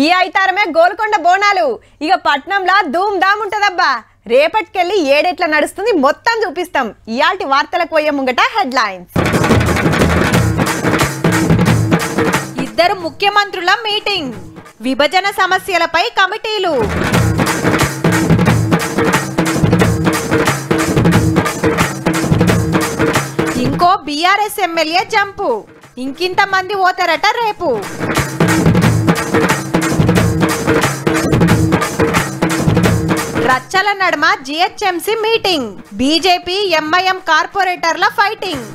ఈ ఐతారమే గోల్కొండ బోనాలు. ఇక పట్నంలో ధూమ్ ధామ్ ఉంటదబ్బా. రేపటికెళ్ళి ఏడెట్లా నడుస్తుంది మొత్తం చూపిస్తాం. ఇయాల్టి వార్తలకు పోయే ముంగట హెడ్లైన్స్. ఇద్దరు ముఖ్యమంత్రుల మీటింగ్, విభజన సమస్యలపై కమిటీలు. ఇంకో బీఆర్ఎస్ ఎమ్మెల్యే జంపు, ఇంకింత మంది ఓతారట రేపు. రచ్చల నడుమ జిహెచ్ఎంసీ మీటింగ్, బీజేపీ ఎంఐఎం కార్పొరేటర్ల ఫైటింగ్.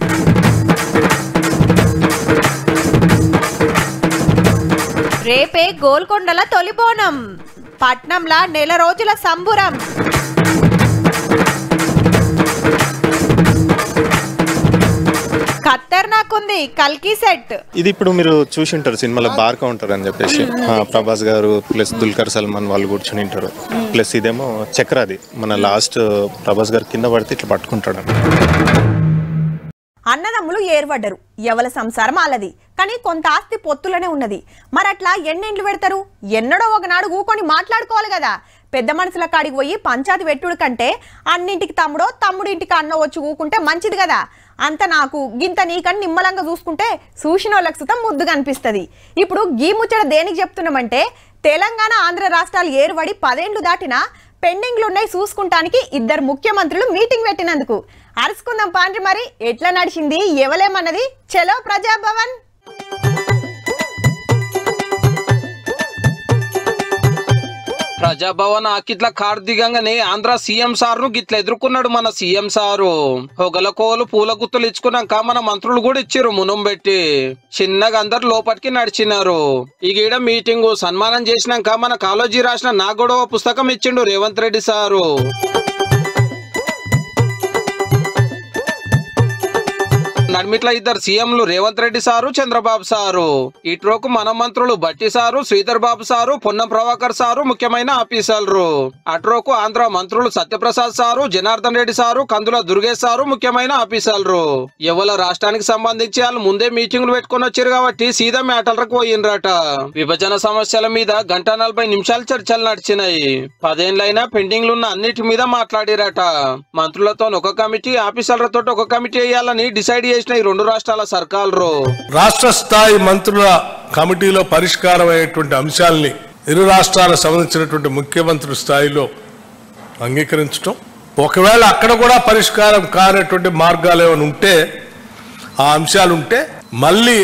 రేపే గోల్కొండల తొలి బోనం, పట్నంలా నెల రోజుల సంబురం. ఖతర్నాకుంది కల్కి సెట్. ఇది ఇప్పుడు మీరు చూసి ఉంటారు సినిమాలో బార్ కౌంటర్ అని చెప్పేసి ప్రభాస్ గారు ప్లస్ దుల్కర్ సల్మాన్ వాళ్ళు కూర్చొని ఉంటారు. ప్లస్ ఇదేమో చక్రాది, మన లాస్ట్ ప్రభాస్ గారు కింద పడితే ఇట్లా పట్టుకుంటాడు. అన్నదమ్ములు ఏర్పడ్డరు, ఎవల సంసారం ఆలది. కానీ కొంత ఆస్తి పొత్తులనే ఉన్నది. మరట్లా ఎన్నెండ్లు పెడతారు? ఎన్నడో ఒకనాడు ఊకొని మాట్లాడుకోవాలి కదా. పెద్ద మనుషుల కాడికి పోయి పంచాయతీ పెట్టుడు కంటే అన్నింటికి తమ్ముడో తమ్ముడింటికి అన్న వచ్చి ఊకుంటే మంచిది కదా. అంత నాకు గింత నీకని నిమ్మలంగా చూసుకుంటే చూసిన వాళ్ళకి సుతం ముద్దుగా అనిపిస్తుంది. ఇప్పుడు గీ ముచ్చట దేనికి చెప్తున్నామంటే, తెలంగాణ ఆంధ్ర రాష్ట్రాలు ఏర్పడి 10 ఏళ్లు దాటినా పెండింగ్లు ఉన్నాయి చూసుకుంటానికి ఇద్దరు ముఖ్యమంత్రులు మీటింగ్ పెట్టినందుకు. అరుచుకుందాం పాండ్రి, మరి ఎట్లా నడిచింది ఎవలేమన్నది. చలో ప్రజాభవన్. ప్రజాభవన్ ఆకిట్ల కారు దిగంగానే ఆంధ్ర సీఎం సార్ ను గిట్ల ఎదుర్కొన్నాడు మన సీఎం సారు. హొగలకోలు పూల గుత్తులు ఇచ్చుకున్నాక మన మంత్రులు కూడా ఇచ్చారు మునం పెట్టి. చిన్నగా అందరు లోపలికి నడిచినారు. ఈ గీడ మీటింగ్ సన్మానం చేసినాక మన కాలేజీ రాసిన నా గొడవ పుస్తకం ఇచ్చిండు రేవంత్ రెడ్డి సారు. నడిమిట్ల ఇద్దరు సీఎంలు రేవంత్ రెడ్డి సారు, చంద్రబాబు సారు. ఇట్రోకు మన మంత్రులు బట్టి sir, Sridhar Babu sir, Ponnam Prabhakar sir ముఖ్యమైన ఆఫీసర్లు. అట్రోకు ఆంధ్ర మంత్రులు సత్యప్రసాద్ సారు, జనార్దన్ రెడ్డి సారు, కందుల దుర్గేష్ సారు ముఖ్యమైన ఆఫీసర్లు. ఎవల రాష్ట్రానికి సంబంధించి వాళ్ళు ముందే మీటింగ్లు పెట్టుకుని వచ్చారు కాబట్టి సీదా మ్యాటర్లకు పోయినరట. విభజన సమస్యల మీద 1:40 నిమిషాలు చర్చలు నడిచినాయి. 10 ఏళ్లైనా పెండింగ్లు ఉన్న అన్నిటి మీద మాట్లాడిరట. మంత్రులతో ఒక కమిటీ, ఆఫీసర్లతో ఒక కమిటీ వేయాలని డిసైడ్ చేసిన ఈ 2 రాష్ట్రాల సర్కార్లు. రాష్ట్ర స్థాయి మంత్రుల కమిటీలో పరిష్కారం అయ్యేటువంటి అంశాలని ఇరు రాష్ట్రాలకు సంబంధించినటువంటి ముఖ్యమంత్రి స్థాయిలో అంగీకరించడం, ఒకవేళ అక్కడ కూడా పరిష్కారం కానటువంటి మార్గాలు ఏమైనా ఉంటే, ఆ అంశాలు ఉంటే మళ్ళీ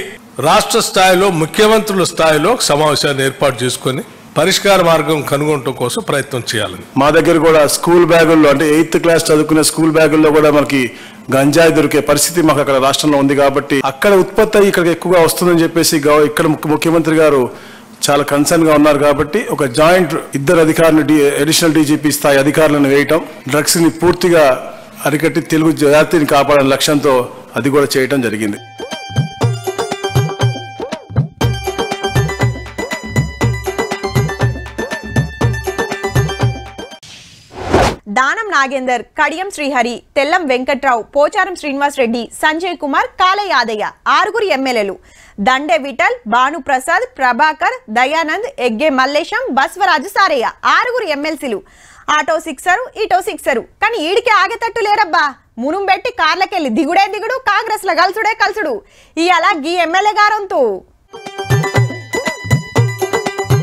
రాష్ట్ర స్థాయిలో ముఖ్యమంత్రుల స్థాయిలో సమావేశాన్ని ఏర్పాటు చేసుకొని పరిష్కార మార్గం కనుగొనడం కోసం ప్రయత్నం చేయాలని. మా దగ్గర కూడా స్కూల్ బ్యాగుల్లో, అంటే 8th క్లాస్ చదువుకునే స్కూల్ బ్యాగుల్లో కూడా మనకి గంజాయి దొరికే పరిస్థితి మాకు అక్కడ రాష్ట్రంలో ఉంది. కాబట్టి అక్కడ ఉత్పత్తి అయ్యి ఇక్కడికి ఎక్కువగా వస్తుందని చెప్పేసి ఇక్కడ ముఖ్యమంత్రి గారు చాలా కన్సర్న్ గా ఉన్నారు. కాబట్టి ఒక జాయింట్ ఇద్దరు అధికారులు, అడిషనల్ డీజీపీ స్థాయి అధికారులను వేయటం, డ్రగ్స్ ని పూర్తిగా అరికట్టి తెలుగు జాతిని కాపాడాలనే లక్ష్యంతో అది కూడా చేయటం జరిగింది. దానం నాగేందర్, కడియం శ్రీహరి, తెల్లం వెంకట్రావు, పోచారం శ్రీనివాస్ రెడ్డి, సంజయ్ కుమార్, కాల యాదయ్య 6 ఎమ్మెల్యేలు. దండే విఠల్, భానుప్రసాద్, ప్రభాకర్, దయానంద్, ఎగ్గే మల్లేశం, బస్వరాజు సారయ్య 6 ఎమ్మెల్సీలు. ఆటో సిక్సరు, ఇటో సిక్సరు. కానీ ఈడికి ఆగేటట్టు లేరబ్బా. మునుం పెట్టి కార్లకెళ్ళి దిగుడే దిగుడు, కాంగ్రెస్ లో కలుసుడే కలుసుడు. ఇయాల గీ ఎమ్మెల్యే గారంతూ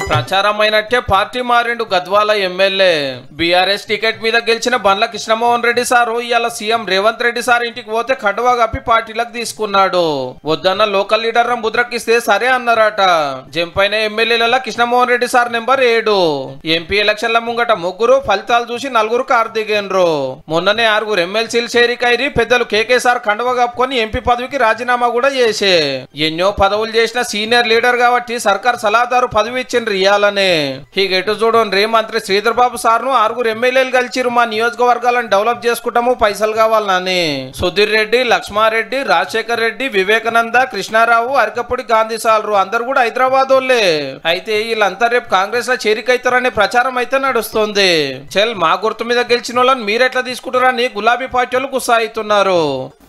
ప్రచారమైనట్టే పార్టీ మారిండు గద్వాల ఎమ్మెల్యే. బీఆర్ఎస్ టికెట్ మీద గెలిచిన బండ్ల కృష్ణమోహన్ రెడ్డి సారు ఇవాళ సీఎం రేవంత్ రెడ్డి సార్ ఇంటికి పోతే కడువా కప్పి పార్టీలకు తీసుకున్నాడు. వద్దన్న లోకల్ లీడర్ ముద్రకిస్తే సరే అన్నారట. జంపైన ఎమ్మెల్యేల Krishnamohan Reddy sir number 7. MP ఎలక్షన్ల ముంగట 3, ఫలితాలు చూసి 4 కారు దిగేన్రు. మొన్ననే 6 ఎమ్మెల్సీలు చేరికైరి పెద్దలు కేకేసార్ కండువా కప్పుకొని ఎంపీ పదవికి రాజీనామా కూడా చేసే. ఎన్నో పదవులు చేసిన సీనియర్ లీడర్ కాబట్టి సర్కార్ సలహాదారు పదవి ఇచ్చిండ్రు ఇయాలనే. ఎటు చూడండి, మంత్రి శ్రీధర్ బాబు సార్ ను 6 ఎమ్మెల్యేలు కలిసిరు మా నియోజకవర్గాలను డెవలప్ చేసుకుంటాము పైసలు కావాలని. సుధీర్ రెడ్డి, లక్ష్మారెడ్డి, రాజశేఖర్ రెడ్డి, వివేకానంద, కృష్ణారావు, అరికపూడి గాంధీ సార్లు అందరు కూడా హైదరాబాద్ వాళ్ళే. అయితే వీళ్ళంతా రేపు కాంగ్రెస్ లో చేరికైతారనే ప్రచారం అయితే నడుస్తుంది. చెల్ మా గుర్తు మీద గెలిచిన వాళ్ళని మీరెట్లా తీసుకుంటారని గులాబీ పార్టీ వాళ్ళు గుస్సా అవుతున్నారు.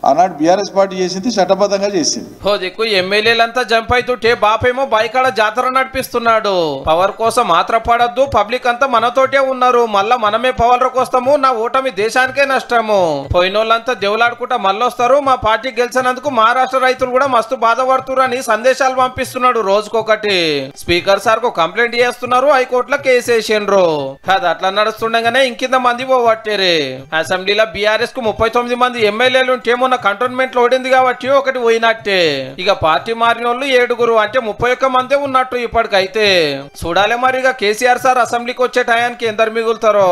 ఆనాడు బీఆర్ఎస్ పార్టీ చేసింది చట్టబద్ధంగా చేసింది. దిక్కు ఎమ్మెల్యేలంతా జంప్ అవుతుంటే బాపేమో బైకాడ జాతర నడిపిస్తున్నాడు. పవర్ కోసం మాత్ర పడద్దు, పబ్లిక్ అంతా మనతోటే ఉన్నారు, మళ్ళా మనమే పవర్లోకి వస్తాము, నా ఓటమి దేశానికే నష్టము, పోయినోళ్ళంతా దేవులాడుకుంటా మళ్ళొస్తారు, మా పార్టీ గెలిచినందుకు మహారాష్ట్ర రైతులు కూడా మస్తు బాధపడుతున్నారు సందేశాలు పంపిస్తున్నాడు రోజుకొకటి. స్పీకర్ సార్ కు కంప్లైంట్ చేస్తున్నారు, హైకోర్టులో కేసు వేసిండ్రు. అది అట్లా నడుస్తుండగానే ఇంకింత మంది పోవట్టారు. అసెంబ్లీలో బీఆర్ఎస్ కు 39 మంది ఎమ్మెల్యేలు ఉంటే మొన్న కంటోన్మెంట్ లో ఓడింది కాబట్టి ఒకటి పోయినట్టే. ఇక పార్టీ మారిన వాళ్ళు 7 అంటే 31 మందే ఉన్నట్టు ఇప్పటికైతే. చూడాలి మరి ఇక కేసీఆర్ సార్ అసెంబ్లీకి వచ్చే టయానికి ఎందరు మిగులుతారో.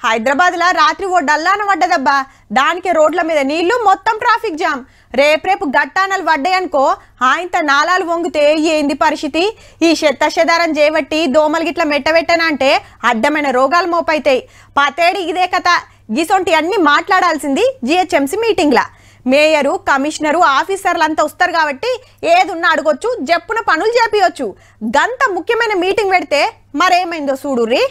హైదరాబాద్ లా రాత్రి ఓ డల్లాన పడ్డదబ్బా, దానికి రోడ్ల మీద నీళ్లు, మొత్తం ట్రాఫిక్ జామ్. రేపు గట్టానలు పడ్డాయనుకో, ఆయంత నాలాలు వంగితే ఏంది పరిస్థితి? ఈ చెత్తారం చేయబట్టి దోమలు గిట్ల మెట్టబెట్టనంటే అడ్డమైన రోగాలు మోపైతాయి. పాతేడి ఇదే కథ. గిసొంటి అన్ని మాట్లాడాల్సింది జిహెచ్ఎంసీ మీటింగ్లా. మేయరు, కమిషనరు, ఆఫీసర్లంతా వస్తారు కాబట్టి ఏదున్నా అడగొచ్చు, జప్పున పనులు చేపియొచ్చు. గంత ముఖ్యమైన మీటింగ్ పెడితే మరేమైందో చూడుర్రి.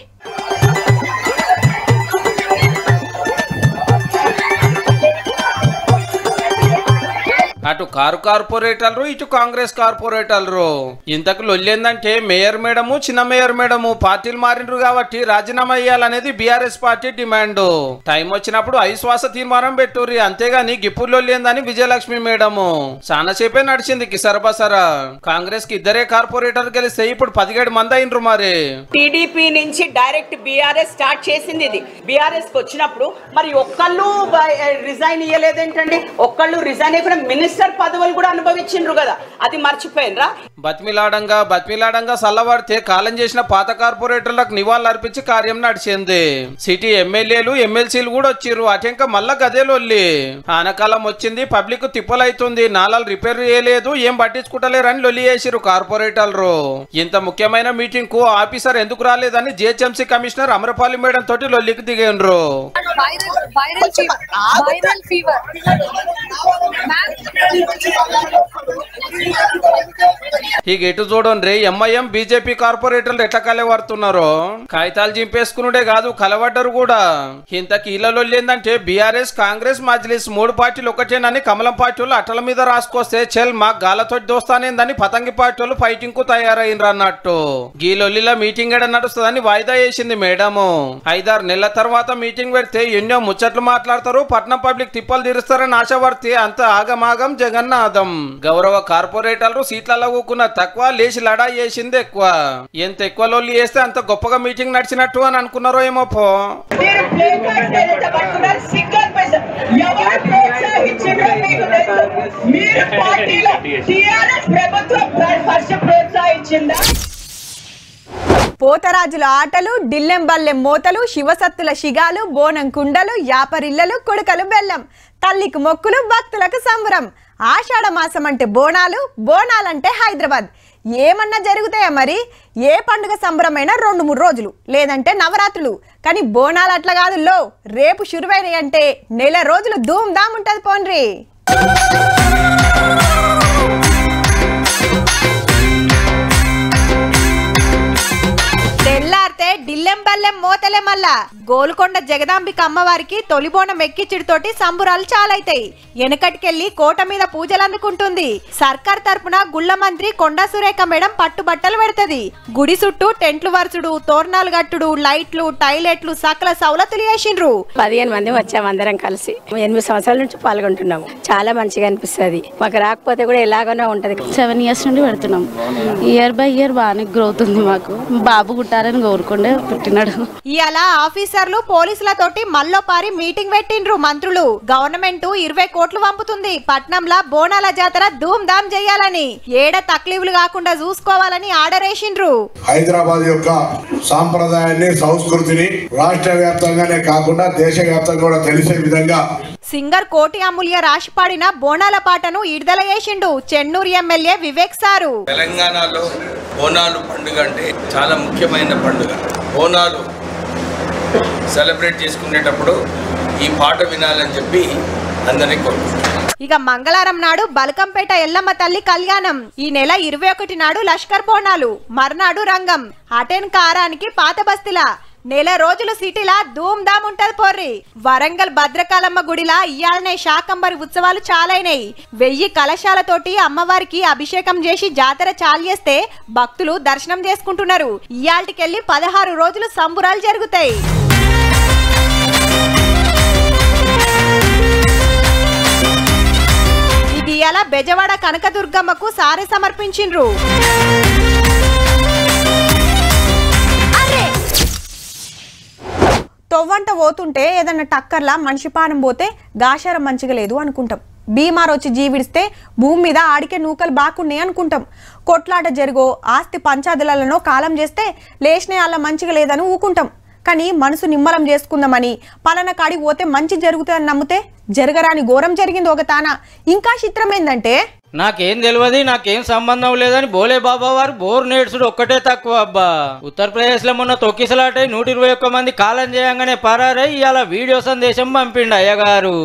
అటు కారు కార్పొరేటర్లు, ఇటు కాంగ్రెస్ కార్పొరేటర్లు. ఇంతకు లొల్లేందంటే మేయర్ మేడము, చిన్న మేయర్ మేడము పార్టీలు మారిండ్రు కాబట్టి రాజీనామా చేయాలనేది బీఆర్ఎస్ పార్టీ డిమాండ్. టైం వచ్చినప్పుడు అవిశ్వాస తీర్మానం పెట్టుర్రి, అంతేగాని గిప్పుడు లొల్లేందని విజయలక్ష్మి మేడము చాలాసేపే నడిచింది కిసరబసరా. కాంగ్రెస్ కి 2 కార్పొరేటర్ గెలిస్తే ఇప్పుడు 17 మంది అయినరు. మరి టీడీపీ నుంచి డైరెక్ట్ బీఆర్ఎస్ స్టార్ట్ చేసింది. ఇది బీఆర్ఎస్ కి వచ్చినప్పుడు మరి ఒక్కళ్ళు రిజైన్ ఇయ్యలేదేంటండి? ఒక్కళ్ళు రిజైన్ అయిపోయిన మినిస్టర్ పదవులు కూడా అనుభవించిండ్రు కదా, అది మర్చిపోయినరా? బతిమిలాడంగా సల్లబడితే కాలం చేసిన పాత కార్పొరేటర్లకు నివాళులు అర్పించి కార్యం నడిచింది. సిటీ ఎమ్మెల్యేలు, ఎమ్మెల్సీలు కూడా వచ్చిర్రు. అటెంక మళ్ళా గదేలొల్లి. ఆనకాలం వచ్చింది, పబ్లిక్ తిప్పలైతుంది, నాలాలు రిపేర్ చేయలేదు, ఏం పట్టించుకుంటలేరని లొల్లి చేసిరు కార్పొరేటర్లు. ఇంత ముఖ్యమైన మీటింగ్ కు ఆఫీసర్ ఎందుకు రాలేదని జిహెచ్ఎంసీ కమిషనర్ అమరపాలి మేడం తోటి లొల్లికి దిగేండ్రు. ఇక ఎటు చూడండి, ఎంఐఎం బీజేపీ కార్పొరేటర్లు ఎట్లా కలవడుతున్నారో. కాగితాలు చింపేసుకునుడే కాదు, కలవడ్డరు కూడా. ఇంతకి ఇళ్లలో ఏందంటే బీఆర్ఎస్, కాంగ్రెస్, మజ్లిస్ 3 పార్టీలు ఒకటేనని కమలం పార్టీ వాళ్ళు అట్టల మీద రాసుకొస్తే చెల్ మా గాలతో దోస్తానేందని పతంగి పార్టీ వాళ్ళు ఫైటింగ్ కు తయారైనరు అన్నట్టు. గీలొల్లిలా మీటింగ్ ఎడ నడుస్తుందని వాయిదా వేసింది మేడము. 5-6 నెలల తర్వాత మీటింగ్ పెడితే ఎన్నో ముచ్చట్లు మాట్లాడతారు, పట్నం పబ్లిక్ తిప్పలు తీరుస్తారని ఆశపడితే అంత ఆగమాగం జగన్నాథం. గౌరవ కార్పొరేటర్లు సీట్లలో కూకున్న తక్కువ, లేచి లడాయి చేసింది ఎక్కువ. ఎంత ఎక్కువ లొల్లి చేస్తే అంత గొప్పగా మీటింగ్ నడిచినట్టు అని అనుకున్నారో ఏమో. పోతరాజుల ఆటలు, డిల్లెం బల్లెం మోతలు, శివసత్తుల శిగాలు, బోనం కుండలు, యాపరిల్లలు, కుడుకలు బెల్లం, తల్లికి మొక్కులు, భక్తులకు సంబరం. ఆషాఢ మాసం అంటే బోనాలు, బోనాలంటే హైదరాబాద్. ఏమన్నా జరుగుతాయా మరి? ఏ పండుగ సంబరమైనా 2-3 రోజులు, లేదంటే నవరాత్రులు. కానీ బోనాలు అట్లా కాదు. రేపు శురువైనవి అంటే నెల రోజులు ధూమ్ ధామ్ ఉంటది పోన్రి. తెల్లారితే డిల్లెం బల్లెం మోతలే. మళ్ళా గోల్కొండ జగదాంబిక అమ్మవారికి తొలిబోనం ఎక్కిచ్చిడితోటి సంబురాలు చాలైతాయి. వెనకటికెళ్లి కోట మీద పూజలు అందుకుంటుంది. సర్కార్ తరపున గుళ్ళ మంత్రి కొండా సురేఖ మేడం పట్టుబట్టలు పెడుతుంది. గుడి చుట్టూ టెంట్లు వరుసుడు, తోరణాలు గట్టుడు, లైట్లు, టైలెట్లు, సకల సౌలతులు చేసిండ్రు. 15 మంది వచ్చాము అందరం కలిసి. 8 సంవత్సరాల నుంచి పాల్గొంటున్నాము. చాలా మంచిగా అనిపిస్తుంది. మాకు రాకపోతే కూడా ఎలాగోనే ఉంటది. 7 years నుండి పెడుతున్నాం. ఇయర్ బై ఇయర్ బాగానే గ్రోత్ ఉంది. మాకు బాబు గుట్టారని కోరుకుంటే పుట్టినాడు. ఇవాళ ఆఫీసర్లు, పోలీసులతోటి మల్లోపారి మీటింగ్ పెట్టిండ్రు మంత్రులు. గవర్నమెంట్ 20 కోట్లు పంపుతుంది పట్నంలా బోనాల జాతర ధూమ్ ధామ్ చేయాలని, ఏడ తక్లీఫ్లు కాకుండా చూసుకోవాలని ఆర్డర్ వేసిండ్రు. హైదరాబాద్ యొక్క సాంప్రదాయాన్ని, సంస్కృతిని రాష్ట్ర వ్యాప్తంగానే కాకుండా దేశ వ్యాప్తంగా కూడా తెలిసే విధంగా సింగర్ కోటి అమూల్య రాసి పాడిన బోనాల పాటను విడుదల చేసిండు చెన్నూరు ఎమ్మెల్యే వివేక్ సారు. తెలంగాణలో బోనాలు పండుగ అంటే చాలా ముఖ్యమైన పండుగ. బోనాలు సెలబ్రేట్ చేసుకునేటప్పుడు ఈ పాట వినాలని చెప్పి అందరినీ కోరుకుంటున్నాను. ఇక మంగళవారం నాడు బల్కంపేట ఎల్లమ్మ తల్లి కళ్యాణం. ఈ నెల 21 నాడు లష్కర్ బోనాలు, మర్నాడు రంగం. అటెన్ కారానికి పాత బస్తీల నెల రోజులు సిటీలా ధూమ్ ధామ్ ఉంటది పోర్రి. వరంగల్ భద్రకాళమ్మ గుడిలా ఇయ్యాలనే శాకంబరి ఉత్సవాలు చాలైనాయి. 1000 కలశాలతోటి అమ్మవారికి అభిషేకం చేసి జాతర చాలు చేస్తే భక్తులు దర్శనం చేసుకుంటున్నారు. ఇయాల్టికెళ్ళి 16 రోజులు సంబురాలు జరుగుతాయి. ఇది ఇలా బెజవాడ కనకదుర్గమ్మకు సారె సమర్పించిండ్రు. తొవ్వంట పోతుంటే ఏదన్నా టక్కర్లా మనిషి పానం పోతే గాశారం మంచిగా లేదు అనుకుంటాం. బీమార్ వచ్చి జీవిడిస్తే భూమి మీద ఆడికే నూకలు బాగున్నాయి అనుకుంటాం. కొట్లాట జరిగో ఆస్తి పంచాదులలో కాలం చేస్తే లేచినే అలా మంచిగా లేదని ఊకుంటాం. కానీ మనసు నిమ్మలం చేసుకుందామని పలానా కాడికి పోతే మంచి జరుగుతుందని నమ్మితే జరగరాని ఘోరం జరిగింది ఒక తాన. ఇంకా చిత్రం ఏందంటే నాకేం తెలియదు, నాకేం సంబంధం లేదని బోలే బాబా వారు బోర్ నేడ్చుడు ఒక్కటే తక్కువ అబ్బా. ఉత్తరప్రదేశ్ లో మొన్న తొక్కిసలాటై 121 మంది కాలం చేయంగానే పరారై ఇవాళ వీడియో సందేశం పంపిండు అయ్యగారు.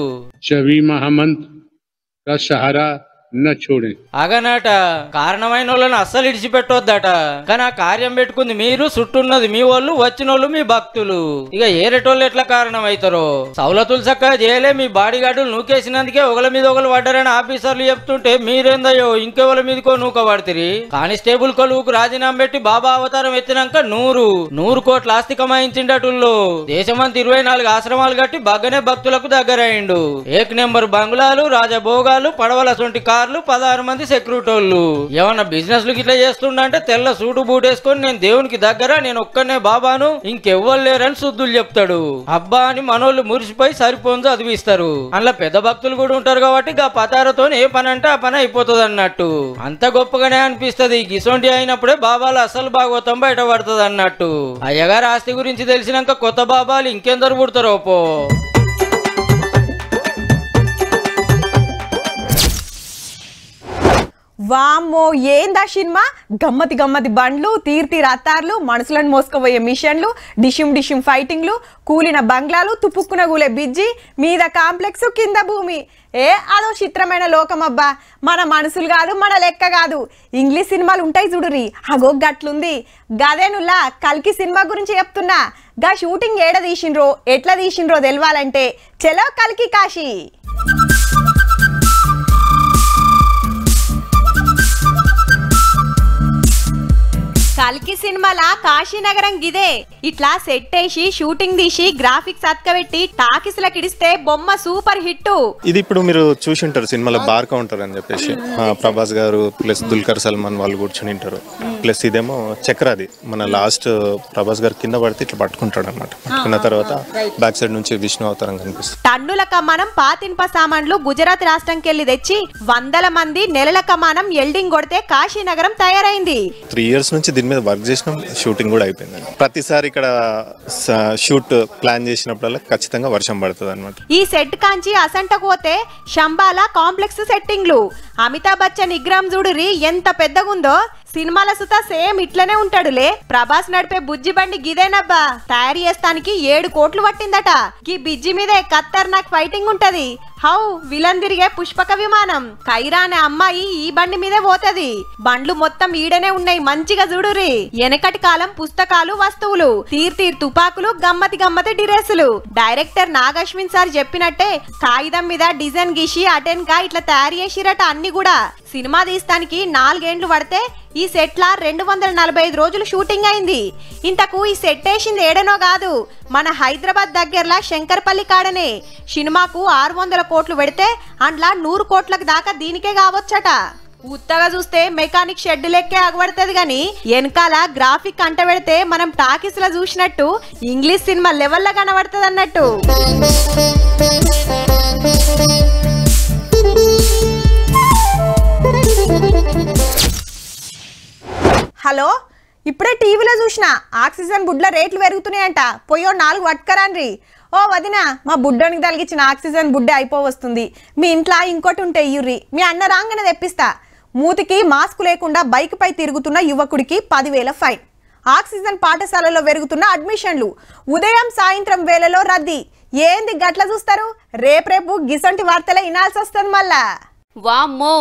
అగనట కారణమైన వాళ్ళని అస్సలు ఇడిచిపెట్టొద్దట. కానీ ఆ కార్యం పెట్టుకుంది మీరు, చుట్టున్నది మీ వాళ్ళు, వచ్చిన వాళ్ళు మీ భక్తులు. ఇక ఏరేటోళ్ళు ఎట్లా కారణం అవుతారో సౌలతులు చక్కగా చేయలే. మీ బాడీ గార్డులు నూకేసినందుకే ఒకళ్ళ మీద ఒకరు పడ్డారని ఆఫీసర్లు చెప్తుంటే మీరేందయ్యో ఇంకెవరి మీదకో నూక పడుతుంది. కానిస్టేబుల్ కొలువుకు రాజీనామా పెట్టి బాబా అవతారం ఎత్తినాక 100 కోట్ల ఆస్తి కమాయించిండటుల్లో. దేశమంతా 24 ఆశ్రమాలు కట్టి బగ్గనే భక్తులకు దగ్గరైండు. ఏక్ నెంబర్ బంగ్లాలు, రాజభోగాలు, పడవల సొంటి కార్లు, 16 మంది సెక్యూరిటోళ్ళు. ఏమన్నా బిజినెస్ ఇట్లా చేస్తుండంటే తెల్ల సూటు బూటేసుకొని నేను దేవునికి దగ్గర, నేను ఒక్కనే బాబాను, ఇంకెవ్వరు లేరని శుద్ధులు చెప్తాడు. అబ్బా అని మనోళ్ళు మురిసిపోయి సరిపోందు చదివిస్తారు. అందులో పెద్ద భక్తులు కూడా ఉంటారు కాబట్టి గా పతారతో ఏ పని అంటే ఆ పని అయిపోతుంది అన్నట్టు. అంత గొప్పగానే అనిపిస్తుంది. గిసొంటి అయినప్పుడే బాబాలు అసలు భాగవతం బయట పడుతుంది అన్నట్టు. అయ్యగారు ఆస్తి గురించి తెలిసినాక కొత్త బాబాలు ఇంకెందరు పుడతారో పో. వామ్మో ఏందా సినిమా! గమ్మతి గమ్మతి బండ్లు, తీర్తి రత్తార్లు, మనుషులను మోసుకుపోయే మిషన్లు, డిషిం ఫైటింగ్లు, కూలిన బంగ్లాలు, తుపుక్కున కూలే బిజ్జి, మీద కాంప్లెక్స్, కింద భూమి. అదో చిత్రమైన లోకం అబ్బా. మన మనసులు కాదు, మన లెక్క కాదు. ఇంగ్లీష్ సినిమాలు ఉంటాయి చూడురి, అగో గట్లుంది. గదేనుల్లా కల్కి సినిమా గురించి చెప్తున్నా. గా షూటింగ్ ఏడ తీసిండ్రో ఎట్లా తీసిండ్రో తెలవాలంటే చలో కల్కి కాశీ. కల్కి సినిమాల కాశీనగరం గిదే. ఇట్లా సెట్ వేసి షూటింగ్ తీసి గ్రాఫిక్స్ అతకబెట్టి టాకీస్లకు ఇడిస్తే బొమ్మ సూపర్ హిట్. ఇది ఇప్పుడు మీరు చూసింటారు సినిమాలో బార్ కౌంటర్ అని చెప్పేసి ప్రభాస్ గారు ప్లస్ దుల్కర్ సల్మాన్ వాళ్ళు కూర్చొని ఉంటారు. ప్లస్ ఇదేమో చక్రాది మన లాస్ట్ ప్రభాస్ గారు కింద పడితే ఇట్లా పట్టుకుంటాడు అనమాట. పట్టుకున్న తర్వాత బ్యాక్ సైడ్ నుంచి విష్ణు అవతారం కనిపిస్తుంది. టన్నుల కమానం పాతిన్ప సామాన్లు గుజరాత్ రాష్ట్రంకి వెళ్ళి తెచ్చి 100 మంది నెలల కమానం ఎల్డింగ్ కొడితే కాశీనగరం తయారైంది. 3 years నుంచి దీని మీద వర్క్ చేసినాం, షూటింగ్ కూడా అయిపోయింది. ప్రతిసారి ఇక్కడ షూట్ ప్లాన్ చేసినప్పుడల్లా ఖచ్చితంగా వర్షం పడుతుంది అనమాట. ఈ సెట్ కాంచి అసంటకు పోతే శంబాల కాంప్లెక్స్ సెట్టింగ్లు. అమితాబ్ బచ్చన్ విగ్రహం చూడురి ఎంత పెద్దగుందో. సినిమాల సుతా సేమ్ ఇట్లనే ఉంటాడులే. ప్రభాస్ నడిపే బుజ్జి బండి గిదేనబ్బా. తయారు చేస్తానికి 7 కోట్లు పట్టిందట. ఈ బిజ్జి మీదే ఖతర్నాక్ ఫైటింగ్ ఉంటది. హౌ విలన్ తిరిగే పుష్పక విమానం. కైరా అనే అమ్మాయి ఈ బండి మీదే పోతది. బండ్లు మొత్తం ఈడనే ఉన్నాయి, మంచిగా చూడురి. వెనకటి కాలం పుస్తకాలు, వస్తువులు, తీర్ తుపాకులు, గమ్మతి గమ్మతి డ్రెస్సులు. డైరెక్టర్ నాగశ్విన్ సార్ చెప్పినట్టే కాగితం మీద డిజైన్ గీసి అటెన్ గా ఇట్లా తయారు చేసిరట అన్ని కూడా. సినిమా తీస్తానికి 4 ఏళ్లు పడితే ఈ సెట్ లా 245 రోజులు షూటింగ్ అయింది. ఇంతకు ఈ సెట్ వేసింది ఏడనో కాదు, మన హైదరాబాద్ దగ్గరలా శంకర్పల్లి కాడనే. సినిమాకు 600 కోట్లు పెడితే అందులో 100 కోట్లకు దాకా దీనికే కావచ్చట. ఉత్తగా చూస్తే మెకానిక్ షెడ్ లెక్కే అగబడుతుంది గాని వెనకాల గ్రాఫిక్ అంట పెడితే మనం టాకీస్ లో చూసినట్టు ఇంగ్లీష్ సినిమా లెవెల్లో కనబడుతుంది అన్నట్టు. హలో, ఇప్పుడే టీవీలో చూసిన ఆక్సిజన్ బుడ్ల రేట్లు పెరుగుతున్నాయంట. పోయో 4 పట్టుకరాన్రి. ఓ వదిన, మా బుడ్డోనికి తలిగించిన ఆక్సిజన్ బుడ్డ అయిపోవస్తుంది. మీ ఇంట్లో ఇంకోటి ఉంటే ఇయ్యుర్రి, మీ అన్న రాగానే తెప్పిస్తా. మూతికి మాస్క్ లేకుండా బైక్ పై తిరుగుతున్న యువకుడికి 10,000 ఫైన్. ఆక్సిజన్ పాఠశాలలో పెరుగుతున్న అడ్మిషన్లు. ఉదయం సాయంత్రం వేళలో రద్దీ. ఏంది గట్ల చూస్తారు? రేపు గిసంటి వార్తలే వినాల్సి వస్తుంది మళ్ళా. వామ్మో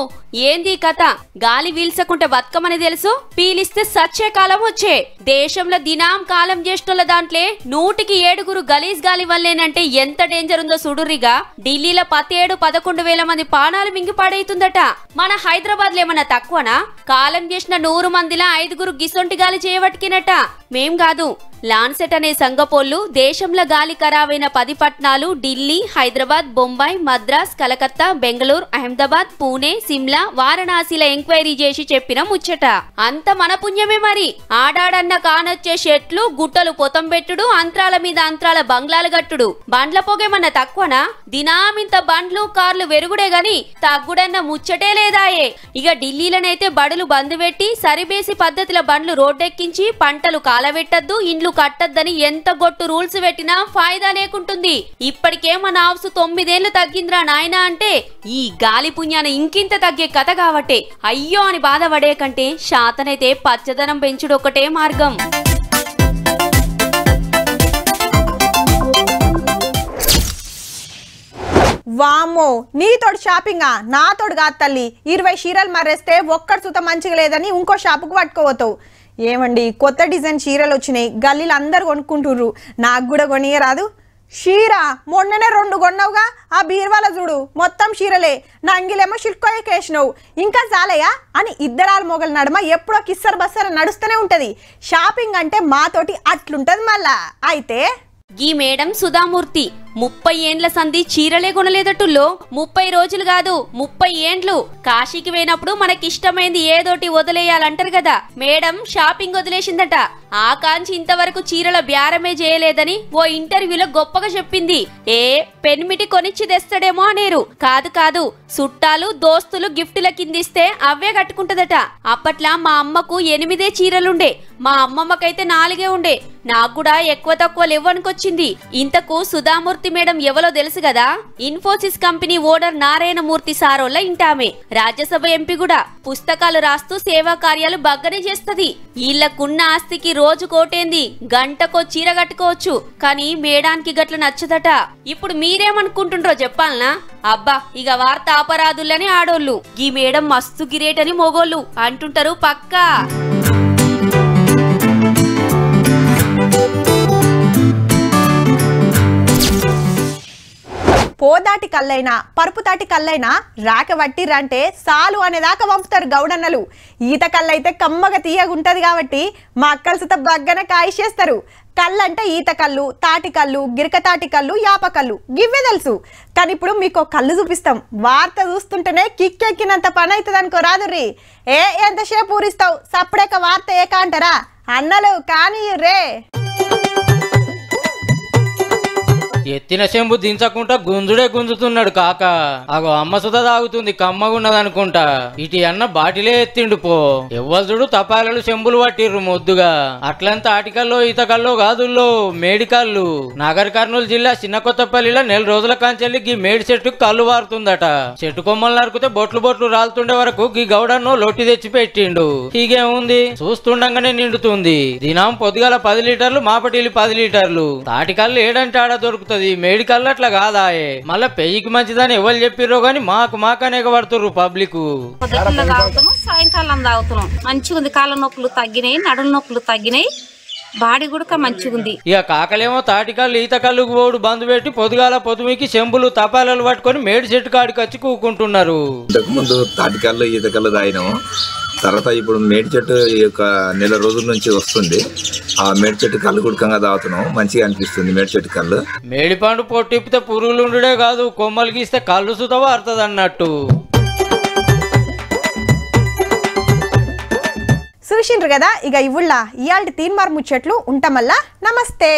ఏంది కథ? గాలి వీల్సకుంటే బతుకమని తెలుసు, పీలిస్తే సచ్చే కాలం వచ్చే. దేశంలో దినాం కాలం చేస్తున్న దాంట్లో 100కి 7 గలీజ్ గాలి వల్లేనంటే ఎంత డేంజర్ ఉందో సుడురిగా. ఢిల్లీలో 17-11 మంది ప్రాణాలు మింగి పాడైతుందట. మన హైదరాబాద్ లో ఏమన్నా తక్కువనా? కాలం చేసిన 100 మందిలా 5 గిసొంటి గాలి చేయబట్టినట. మేం కాదు, లాన్సెట్ అనే సంగపోళ్ళు దేశంలో గాలి ఖరాబైన 10 పట్టణాలు ఢిల్లీ, హైదరాబాద్, బొంబాయి, మద్రాస్, కలకత్తా, బెంగళూరు, అహ్మదాబాద్, పూణే, సిమ్లా, వారణాసిలో ఎంక్వైరీ చేసి చెప్పిన ముచ్చట. అంత మన పుణ్యమే మరి. ఆడాడన్న కానొచ్చే షెట్లు, గుట్టలు పొతం పెట్టుడు, అంతరాల మీద అంతరాల బంగ్లాలు గట్టుడు. బండ్ల పొగేమన్నా తక్కువనా? దినామింత బండ్లు కార్లు వెరుగుడే గాని తగ్గుడన్న ముచ్చటే లేదాయే. ఇక ఢిల్లీలోనైతే బడులు బంద్ పెట్టి సరిబేసి పద్ధతిలో బండ్లు రోడ్డెక్కించి పంటలు కాలబెట్టద్దు, ఇండ్లు కట్టద్దని ఎంత గొట్టు రూల్స్ పెట్టినా ఫాయిదా లేకుంటుంది. ఇప్పటికే మన ఆవుసు 9 ఏళ్లు తగ్గిందిరా నాయనా అంటే ఈ గాలి పుణ్యాన ఇంకింత తగ్గే కథ కాబట్టే అయ్యో అని బాధపడే కంటే శాతనైతే పచ్చదనం పెంచుడు ఒకటే మార్గం. వామ్మో, నీతోడు షాపింగా? నాతోడు కాదు తల్లి. 20 చీరలు మర్రేస్తే ఒక్కటి సుత మంచిగా లేదని ఇంకో షాపుకు పట్టుకోవతావు. ఏమండి, కొత్త డిజైన్ చీరలు వచ్చినాయి, గల్లీలు అందరు కొనుక్కుంటుర్రు. నాకు కూడా కొనియరాదు? చీర మొన్ననే 2 కొన్నావుగా, ఆ బీర్వాల చూడు మొత్తం చీరలే. నంగిలేమో షిల్కోయకేసినావు. ఇంకా చాలయా అని ఇద్దరాల మొగల నడమ ఎప్పుడో కిස්සర్ బస్సర నడుస్తూనే ఉంటది. షాపింగ్ అంటే మాతోటి అట్లుంటది మళ్ళా. అయితే గీ మేడం సుధామూర్తి 30 ఏండ్ల సంధి చీరలే కొనలేదట్టుల్లో. 30 రోజులు కాదు 30 ఏండ్లు. కాశీకి పోయినప్పుడు మనకిష్టమైంది ఏదోటి వదిలేయాలంటారు కదా, మేడం షాపింగ్ వదిలేసిందట. ఆ కాంచి ఇంతవరకు చీరల బ్యారమే చేయలేదని ఓ ఇంటర్వ్యూలో గొప్పగా చెప్పింది. పెన్మిటి కొనిచ్చి తెస్తాడేమో అనేరు. కాదు కాదు, చుట్టాలు దోస్తులు గిఫ్టుల కిందిస్తే అవే కట్టుకుంటదట. అప్పట్లా మా అమ్మకు 8 చీరలుండే, మా అమ్మమ్మకైతే 4 ఉండే. నాకు కూడా ఎక్కువ తక్కువ లేవనుకొచ్చింది. ఇంతకు సుధామూర్తి మేడం ఎవరో తెలుసు కదా? ఇన్ఫోసిస్ కంపెనీ ఓనర్ నారాయణమూర్తి సారోళ్ళ ఇంటామే. రాజ్యసభ ఎంపీ కూడా. పుస్తకాలు రాస్తూ సేవా కార్యాలు బగ్గనే చేస్తది. వీళ్ళకున్న ఆస్తికి రోజు కోటేంది, గంటకో చీర కట్టుకోవచ్చు. కానీ మేడానికి గట్ల నచ్చదట. ఇప్పుడు మీరేమనుకుంటుండ్రో చెప్పాలనా? అబ్బా, ఇక వార్త అపరాధులని ఆడోళ్ళు, ఈ మేడం మస్తు గిరేటని మొగోళ్ళు అంటుంటారు పక్కా. పోదాటి కల్లైనా పరుపుతాటి కల్లైనా రాక వట్టిర్రంటే సాలు అనేదాకా పంపుతారు గౌడన్నలు. ఈత కల్లైతే కమ్మగా తీయగుంటది కాబట్టి మా అక్కల సుత బగ్గన కాయిచేస్తారు. కళ్ళంటే ఈత కళ్ళు, తాటి కళ్ళు, గిరక తాటి కళ్ళు, యాప కళ్ళు గివ్వే తెలుసు. కానీ ఇప్పుడు మీకు కళ్ళు చూపిస్తాం. వార్త చూస్తుంటేనే కిక్కెక్కినంత పని అవుతుంది అనుకో రాదుర్రి. ఎంతసేపు ఊరిస్తావు, సప్పుడేక వార్త ఏక అంటారా అన్నలు? కానీ రే ఎత్తిన చెంబు దించకుండా గుంజుడే గుంజుతున్నాడు కాక. అగో అమ్మ సుధ తాగుతుంది, కమ్మగున్నదనుకుంటా. ఇటు అన్న బాటిలే ఎత్తిండు పో. ఎవ్వరు తపాలలు చెంబులు పట్టిర్రు మొద్దుగా. అట్లంతా ఆటికల్లో ఈతకల్లో కాదుల్లో మేడికల్లు. నాగర్ కర్నూలు జిల్లా చిన్న కొత్తపల్లిలో 4 రోజుల కాంచెల్లి గీ మేడి చెట్టుకు కళ్ళు వారుతుందట. చెట్టు కొమ్మలు నరికితే బొట్లు బొట్లు రాలుతుండే వరకు గీ గౌడన్నో లొట్టి తెచ్చి పెట్టిండు. హీగేముంది, చూస్తుండగానే నిండుతుంది. దినం పొద్దుగాల 10 లీటర్లు, మాపటిల్లి 10 లీటర్లు. తాటికల్లు ఏడంటే ఆడ దొరుకుతుంది, మేడికల్లు అట్లా కాదాయే. మళ్ళా పెయ్యికి మంచిదని ఎవరు చెప్పిర్రో గాని మాకనే పడుతుర్రు పబ్లిక్. పొద్దున్న తాగుతున్నాం, సాయంకాలం తాగుతున్నాం. మంచిగా ఉంది, కాళ్ళ నొప్పులు తగ్గినాయి, నడుల నొప్పులు తగ్గినాయి, బాడీ కూడా మంచిగా ఉంది. ఇక కాకలేమో తాటికల్లు ఈతకల్లుకు పోడు బంధు పెట్టి పొద్దుగాల పొద్దుమికి చెంబులు తపాలలు పట్టుకొని మేడి చెట్టు కాడికి వచ్చి కూకుంటున్నారు. ఇంతకుముందు తాటికల్లు ఈతకల్లు తాగినాము. తర్వాత ఇప్పుడు మేడి చెట్టు ఒక 1 రోజుల నుంచి వస్తుంది. ఆ మేడి చెట్టు కళ్ళు గుడకంగా తాగుతున్నాం, మంచిగా అనిపిస్తుంది మేడి చెట్టు కళ్ళు. మేడి పండు పొట్టిప్పితే పురుగులుండే కాదు, కొమ్మలు గీస్తే కళ్ళు సుత వారుతుంది అన్నట్టు. చూసిండ్రు కదా, ఇక ఇవుళ్ళ ఇయాల్టి తీన్మార్ ముచ్చట్లు ఉంటామల్లా. నమస్తే.